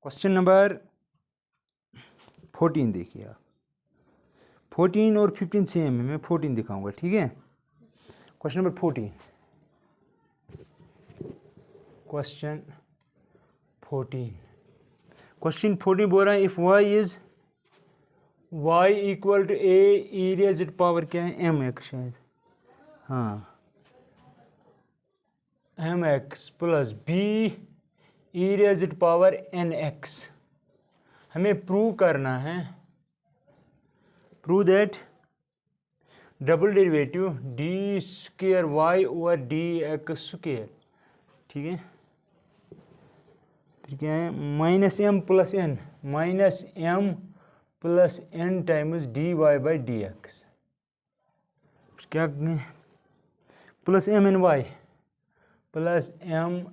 Question number 14 देखिए आप। 14 और 15 सेम है, मैं 14 दिखाऊंगा, ठीक है। क्वेश्चन नंबर 14, क्वेश्चन 14 बोल रहा है if y is y equal to a e raise power क्या है mx शायद, हाँ mx plus b e raise power nx। हमें प्रूव करना है, prove that double derivative D square Y over D x square, ठीक है। फिर क्या है minus M plus N times D Y by D X, क्या plus M N Y plus M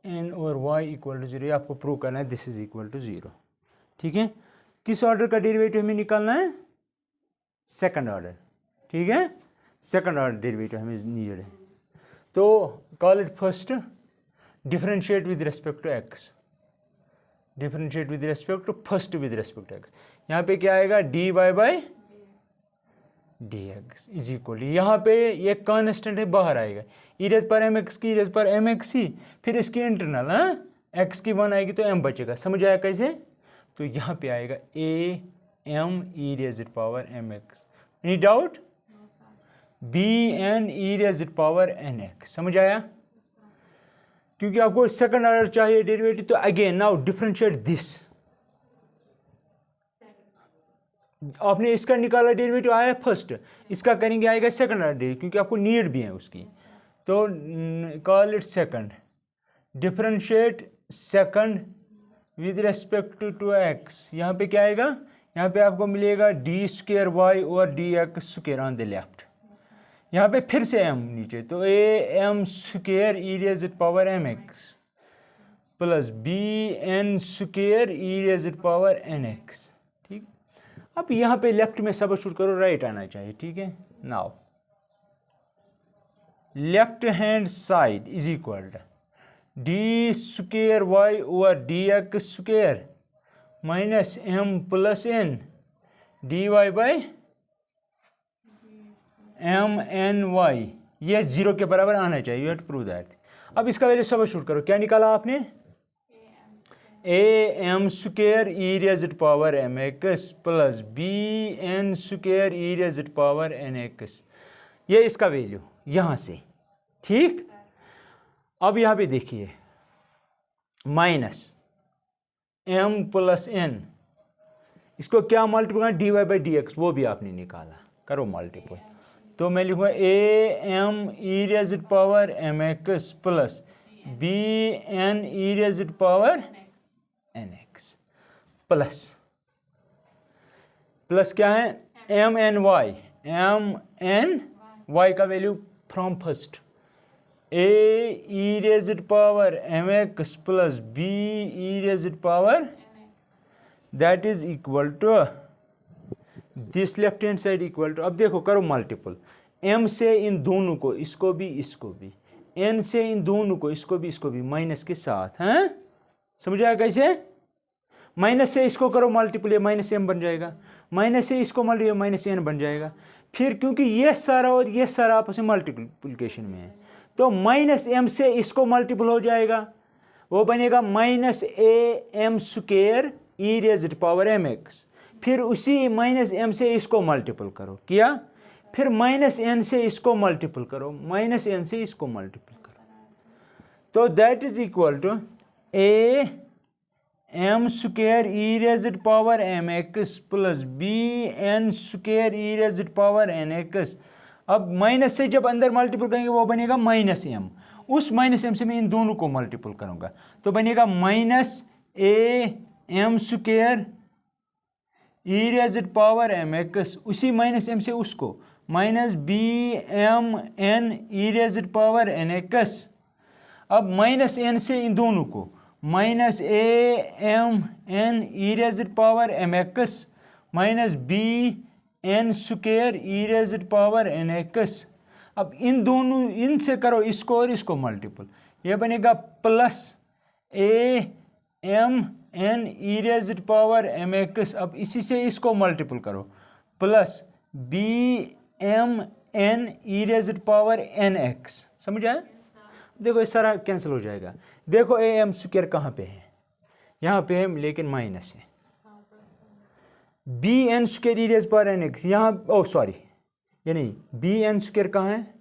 N और वाई इक्वल टू जीरो। आपको prove करना है this is equal to zero, ठीक है। किस ऑर्डर का डेरिवेटिव हमें निकालना है? सेकंड ऑर्डर, ठीक है। सेकंड ऑर्डर डेरिवेटिव हमें नीडेड है, तो call it first differentiate with respect to x, differentiate with respect to first with respect to x. यहाँ पे क्या आएगा d Y by D x is equal, यहाँ पे ये कॉन्स्टेंट है बाहर आएगा, ई रेज़ पर एम एक्स की रेज़ पर एम एक्स ही, फिर इसकी इंटरनल एक्स की 1 आएगी तो एम बचेगा। समझ आया कैसे? तो यहाँ पे आएगा a m e raise power m x, any doubt? B n e raise power n x, समझ आया? क्योंकि आपको सेकंड ऑर्डर चाहिए डेरिवेटिव, तो अगेन नाउ डिफरेंशिएट दिस। आपने इसका निकाला डेरिवेटिव आया फर्स्ट, इसका करेंगे आएगा सेकंड ऑर्डर डेरिवेटिव, क्योंकि आपको नीड भी है उसकी। तो call it second, differentiate second with respect to x. यहाँ पे क्या आएगा? यहाँ पे आपको मिलेगा डी स्क्वेयर वाई और d x square on the left. यहाँ पे फिर से एम नीचे, तो a m square e raise power m x plus b n square e raise power n x, ठीक। अब यहाँ पे लेफ्ट में सब्स्टिट्यूट करो, राइट आना चाहिए, ठीक है। Now left hand side is equal d square Y over D x square minus M plus n d Y by m N y, ये 0 के बराबर आना चाहिए, you have to prove that. अब इसका वैल्यू सब्स्टिट्यूट करो, क्या निकाला आपने? A m square e raise power m x plus b n square e raise power n x, ये इसका वैल्यू यहाँ से, ठीक। अब यहाँ पे देखिए माइनस एम प्लस एन, इसको क्या multiply d Y by D x, वो भी आपने निकाला, करो मल्टीप्लाई। तो मैं लिखूँगा a m e raise power m x plus b n e raise power n x plus plus क्या है एम एन वाई का value from first, a e raise power m x plus b e raise power, that is equal to this left hand side equal to, अब देखो करो multiple, m से इन दोनों को, इसको भी, n से इन दोनों को, इसको भी माइनस के साथ, हैं? समझ आया कैसे? माइनस से इसको करो मल्टीपल, ये माइनस m बन जाएगा, माइनस से इसको मल्टीपल माइनस n बन जाएगा। फिर क्योंकि ये सारा और ये सारा आपस में मल्टीप्लिकेशन में है, तो माइनस m से इसको मल्टीपल हो जाएगा, वो बनेगा minus a m square e raise power m x. फिर उसी माइनस m से इसको मल्टीपल करो, किया, फिर माइनस n से इसको मल्टीपल करो, माइनस n से इसको मल्टीपल करो, तो that is equal to a m square e raise power m x plus b n square e raise power n x. अब माइनस से जब अंदर मल्टीपल करेंगे वो बनेगा माइनस m, उस माइनस m से मैं इन दोनों को मल्टीपल करूँगा, तो बनेगा minus a m square e raise power m x, उसी माइनस m से उसको minus b m n e raise power n x. अब माइनस n से इन दोनों को minus a m n e raise power m x minus b n square e raise power n x. अब इन दोनों, इनसे करो इसको और इसको मल्टीपल, ये बनेगा plus a m n e raised power m x, अब इसी से इसको मल्टीपल करो, plus b m n e raised power n x, समझ आया? देखो इस सारा कैंसिल हो जाएगा। देखो ए एम स्क्वायर कहाँ पे है? यहाँ पे है, लेकिन माइनस है। B n square e raise power n x, यहाँ ओ सॉरी ये नहीं, बी एन स्क्वायर कहाँ है?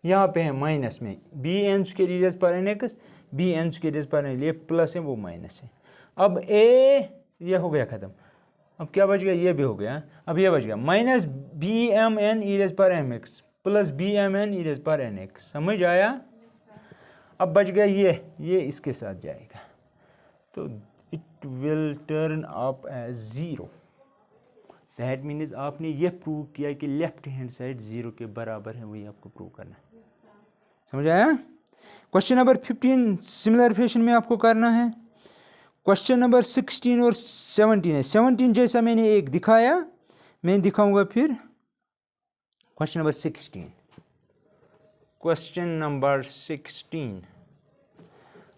यहाँ पे है माइनस में, b n square e raise power n x, b n square e raise power n, ये प्लस है वो माइनस है। अब ए ये हो गया ख़त्म, अब क्या बच गया? ये भी हो गया। अब ये बच गया minus b m n e raise power m x plus b m n e raise power n x, समझ आया? अब बच गया ये इसके साथ जाएगा, तो it will turn up as zero. That means आपने ये प्रूव किया कि लेफ्ट हैंड साइड ज़ीरो के बराबर है, वही आपको प्रूव करना है। समझ आया? क्वेश्चन नंबर 15 सिमिलर फैशन में आपको करना है। क्वेश्चन नंबर 16 और 17 है। 17 जैसा मैंने एक दिखाया, मैं दिखाऊंगा फिर क्वेश्चन नंबर 16। क्वेश्चन नंबर 16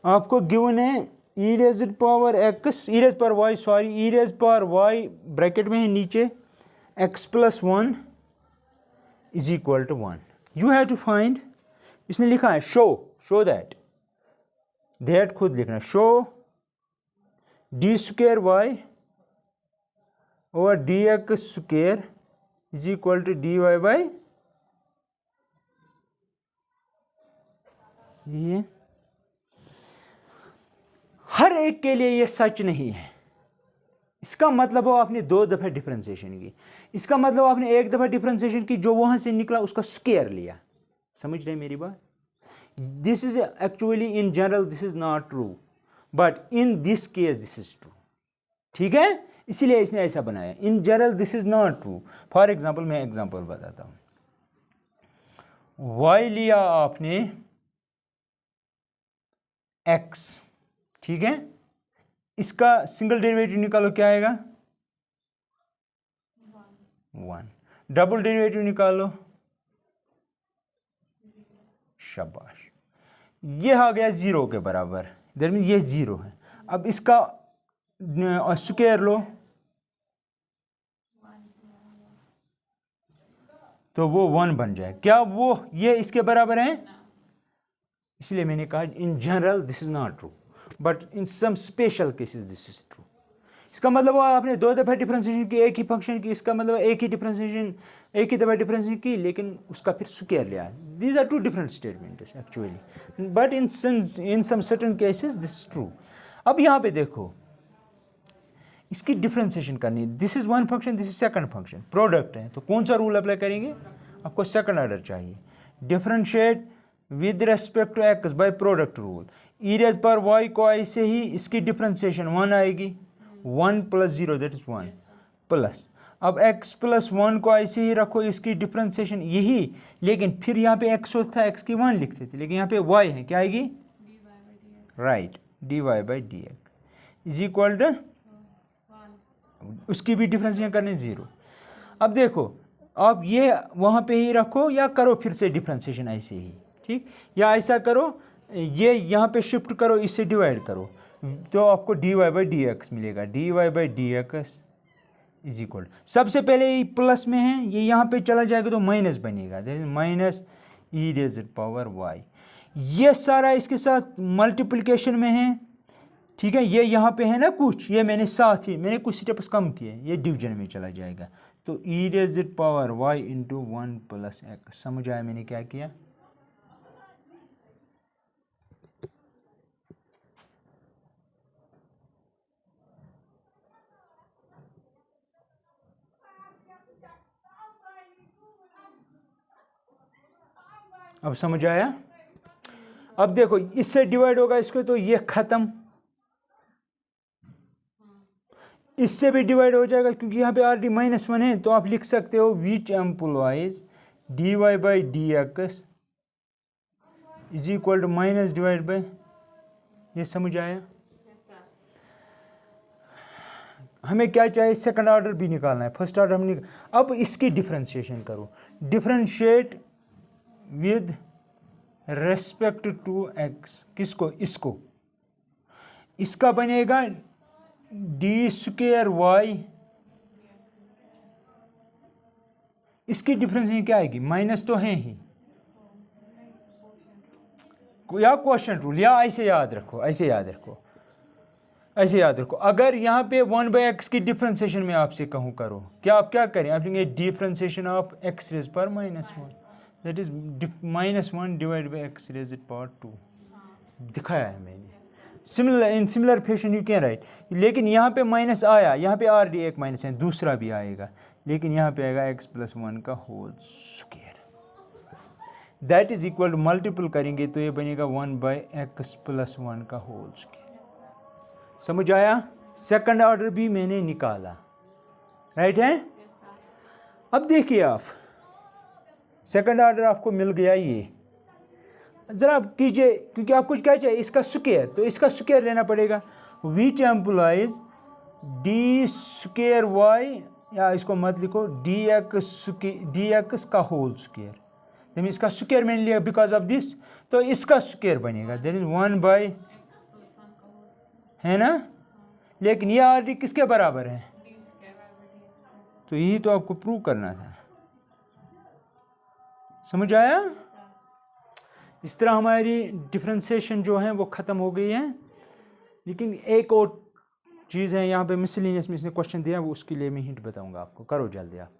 आपको गिवन है E raised power X, E raise power Y, sorry E raise power Y bracket में है नीचे, X plus 1 is equal to 1। You have to find, इसने लिखा है शो दैट खुद लिखना, show D square Y over D X square is equal to D Y by ये। हर एक के लिए ये सच नहीं है। इसका मतलब हो आपने 2 दफ़ा डिफ्रेंसिएशन की, इसका मतलब आपने 1 दफ़ा डिफ्रेंसिएशन की, जो वहां से निकला उसका स्क्वायर लिया। समझ रहे मेरी बात? This is actually in general this is not true, but in this case this is true. ठीक है, इसीलिए इसने ऐसा बनाया। इन general this is not true. For example मैं एग्जाम्पल बताता हूं। y लिया आपने x, ठीक है, इसका सिंगल डेरिवेटिव निकालो, क्या आएगा? 1। डबल डेरिवेटिव निकालो, शाबाश, ये आ गया 0 के बराबर, दैट मीन्स ये 0 है। अब इसका स्क्वायर लो तो वो 1 बन जाए। क्या वो ये इसके बराबर है? इसलिए मैंने कहा in general this is not true, but in some special cases this is true. इसका मतलब वो आपने 2 दफ़ा डिफ्रेंसिएशन की एक ही फंक्शन की, इसका मतलब एक ही दफ़ा डिफ्रेंसिएशन की, लेकिन उसका फिर स्क्वायर लिया। These are 2 different statements actually, but in some certain cases this is true. अब यहाँ पे देखो, इसकी डिफ्रेंसिएशन करनी है। This is 1 function, this is 2nd function, product है, तो कौन सा रूल अप्लाई करेंगे? आपको 2nd ऑर्डर चाहिए। Differentiate with respect to x by product rule. E raise power y को ऐसे ही इसकी डिफ्रेंसिएशन 1 आएगी, 1 प्लस 0 दैट इज 1 प्लस, अब x प्लस 1 को ऐसे ही रखो, इसकी डिफ्रेंसिएशन यही, लेकिन फिर यहाँ पे x होता है, x की 1 लिखते थे, लेकिन यहाँ पे y है, क्या आएगी? Right, d Y by D x is equal to, उसकी भी डिफ्रेंसिएशन करने 0। अब देखो, आप ये वहाँ पे ही रखो या करो फिर से डिफ्रेंसिएशन ऐसे ही, ठीक, या ऐसा करो, ये यहाँ पे शिफ्ट करो, इससे डिवाइड करो, तो आपको D Y by D X मिलेगा। D Y by D x is equal, सबसे पहले ये प्लस में है, ये यहाँ पे चला जाएगा तो माइनस बनेगा, माइनस ई रेज़्ड पावर वाई। ये सारा इसके साथ मल्टीप्लिकेशन में है, ठीक है, ये यहाँ पे है ना कुछ, ये मैंने साथ ही मैंने कुछ स्टेप्स कम किए, ये डिवीजन में चला जाएगा, तो E raised power Y into 1 plus X. समझ आया मैंने क्या किया? अब समझ आया? अब देखो, इससे डिवाइड होगा इसको, तो ये खत्म, इससे भी डिवाइड हो जाएगा, क्योंकि यहाँ पे ऑलरेडी -1 है, तो आप लिख सकते हो which employs D Y by D x is equal to minus divide by, ये समझ आया? हमें क्या चाहिए? 2nd ऑर्डर भी निकालना है, 1st ऑर्डर हम अब इसकी डिफ्रेंशिएशन करो, differentiate with respect to x, किसको? इसको, इसका बनेगा डी स्क्वायर वाई, इसकी डिफरेंशिएशन क्या आएगी, माइनस तो है ही, या क्वेश्चन रूल, या ऐसे याद रखो, ऐसे याद रखो, ऐसे याद रखो। अगर यहाँ पे 1/x की डिफरेंशिएशन में आपसे कहूँ करो, क्या आप क्या करें, आप लेंगे differentiation of x raise power -1, that is -1 divide by x raise power 2, दिखाया है मैंने। Similar, in similar fashion you can write, लेकिन यहाँ पे माइनस आया, यहाँ पे ऑलरेडी एक माइनस है, दूसरा भी आएगा, लेकिन यहाँ पे आएगा x+1 का whole square, that is equal to, multiple करेंगे तो ये बनेगा 1/x+1 का होल स्क्वायर। समझ आया? सेकंड ऑर्डर भी मैंने निकाला, राइट है। अब देखिए आप, सेकंड ऑर्डर आपको मिल गया, ये ज़रा आप कीजिए, क्योंकि आपको क्या चाहिए, इसका स्क्वायर, तो इसका स्क्वायर लेना पड़ेगा, विच एम्प्लॉइज डी स्क्वायर वाई, या इसको मत लिखो, डी एक्स का होल स्क्वायर, जब इसका स्क्वायर मैंने लिया बिकॉज ऑफ दिस, तो इसका स्क्वायर बनेगा, दैट इज 1/, है ना, लेकिन ये ऑलरेडी किसके बराबर है, तो यही तो आपको प्रूव करना था। समझ आया? इस तरह हमारी डिफरेंशिएशन जो है वो ख़त्म हो गई है, लेकिन एक और चीज़ है यहाँ पे मिसलिनियस में इसने क्वेश्चन दिया, वो उसके लिए मैं हिंट बताऊंगा आपको, करो जल्दी आप।